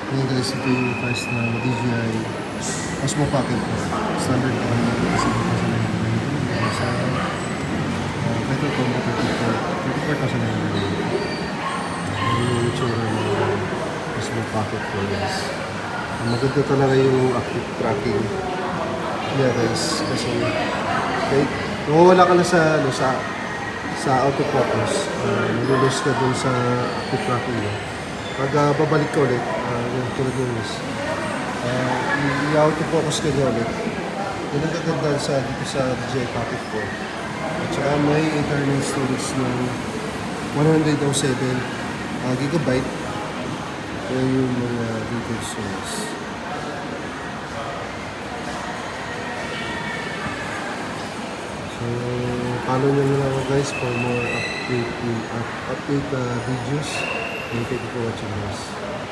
Ngayon guys, ito yung price ng DJI Osmo Pocket Pro. Standard pa kami kasi ito sa nangyayon. Sa Metro Combo 34,900. Yung itsura ng Osmo Pocket Pro guys. Maganda talaga yung active tracking. Yeah guys, kasi kahit nawawala ka na sa autofocus, nalulose ka dun sa active tracking mo. Pag babalik ka ulit, yung tulad ng miss, i-autofocus ka niya ulit. Yun ang kagandaan dito sa DJI Pocket Pro. At saka may internal storage ng 107 gigabyte. Yan yung mga details niya. So, follow nyo na lang ako guys for more update videos. And thank you for watching guys.